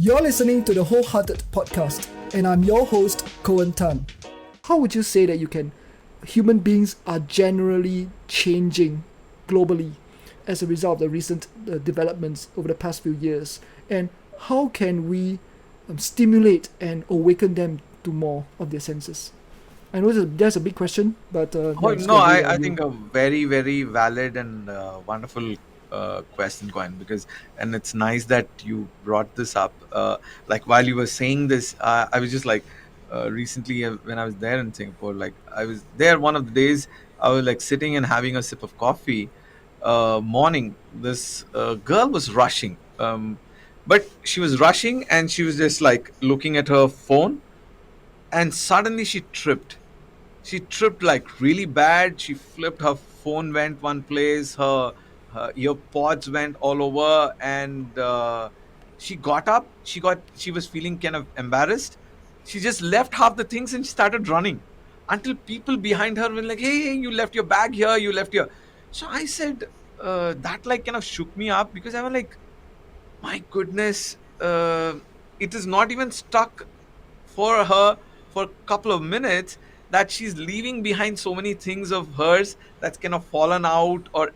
You're listening to the Wholehearted Podcast, and I'm your host, Coen. How would you say that human beings are generally changing globally as a result of the recent developments over the past few years? And how can we stimulate and awaken them to more of their senses? I know that's a big question, but I think a very, very valid and wonderful question, Coin, and it's nice that you brought this up. Like while you were saying this, I was just like, recently when I was there in Singapore, like I was there one of the days, I was like sitting and having a sip of coffee. Morning, this girl was rushing, but she was rushing and she was just like looking at her phone, and suddenly she tripped like really bad. She flipped, her phone went one place, her earpods went all over, and she got up. She was feeling kind of embarrassed. She just left half the things and she started running until people behind her were like, "Hey, you left your bag here. You left your." So I said, that like kind of shook me up because I was like, my goodness, it is not even stuck for her for a couple of minutes, that she's leaving behind so many things of hers that's kind of fallen out, or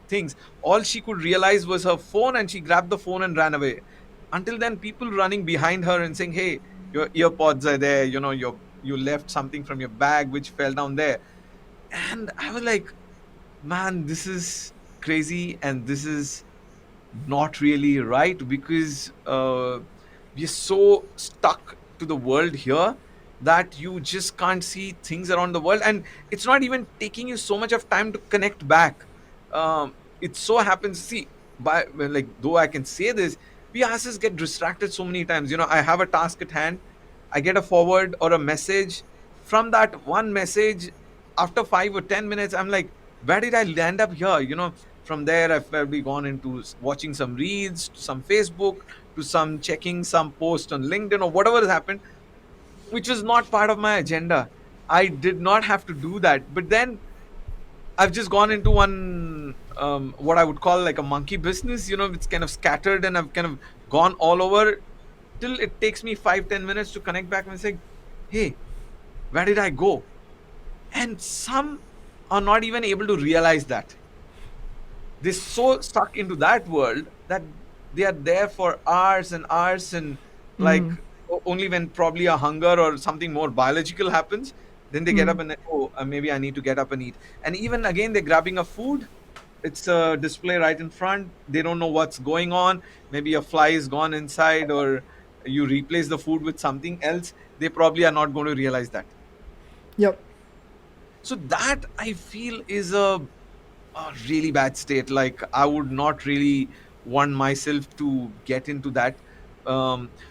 things. All she could realize was her phone, and she grabbed the phone and ran away. Until then, people running behind her and saying, "Hey, your earpods are there, you left something from your bag which fell down there." And I was like, man, this is crazy, and this is not really right, because we're so stuck to the world here that you just can't see things around the world, and it's not even taking you so much of time to connect back. It so happens, see, by well, like, though I can say this, we ourselves get distracted so many times. I have a task at hand, I get a forward or a message. From that one message, after 5 or 10 minutes, I'm like, where did I land up here? From there, I've probably gone into watching some reels, to some Facebook, to some checking some post on LinkedIn or whatever has happened, which was not part of my agenda. I did not have to do that. But then I've just gone into one, what I would call like a monkey business. It's kind of scattered, and I've kind of gone all over till it takes me 5-10 minutes to connect back and say, hey, where did I go? And some are not even able to realize that. They're so stuck into that world that they are there for hours and hours, and like Mm, only when probably a hunger or something more biological happens, then they get up mm, and then, oh, maybe I need to get up and eat. And even again, they're grabbing a food. It's a display right in front. They don't know what's going on. Maybe a fly is gone inside, or you replace the food with something else. They probably are not going to realize that. yep. So that, I feel, is a really bad state. Like, I would not really want myself to get into that,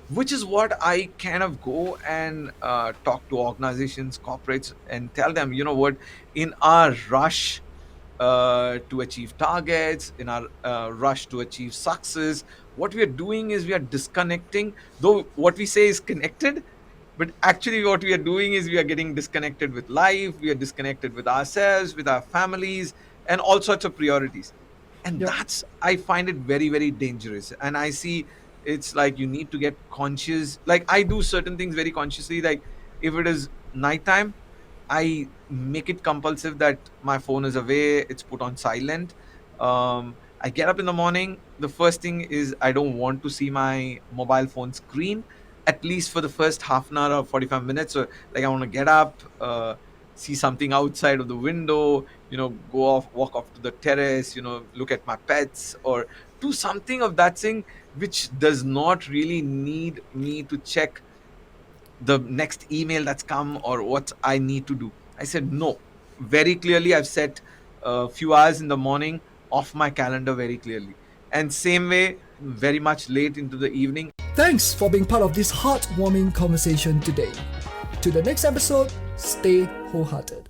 which is what I kind of go and talk to organizations, corporates, and tell them, you know what, in our rush to achieve targets, in our rush to achieve success, what we are doing is we are disconnecting, though what we say is connected, but actually what we are doing is we are getting disconnected with life, we are disconnected with ourselves, with our families, and all sorts of priorities. And Yep. that's, I find it very, very dangerous. And I see it's like you need to get conscious. Like, I do certain things very consciously. Like, if it is nighttime, I make it compulsive that my phone is away, it's put on silent. I get up in the morning. The first thing is I don't want to see my mobile phone screen, at least for the first half an hour or 45 minutes. So, like, I want to get up, see something outside of the window, go off, walk off to the terrace, look at my pets, or do something of that thing which does not really need me to check the next email that's come or what I need to do. I said no. Very clearly, I've set a few hours in the morning off my calendar very clearly. And same way, very much late into the evening. Thanks for being part of this heartwarming conversation today. To the next episode, stay wholehearted.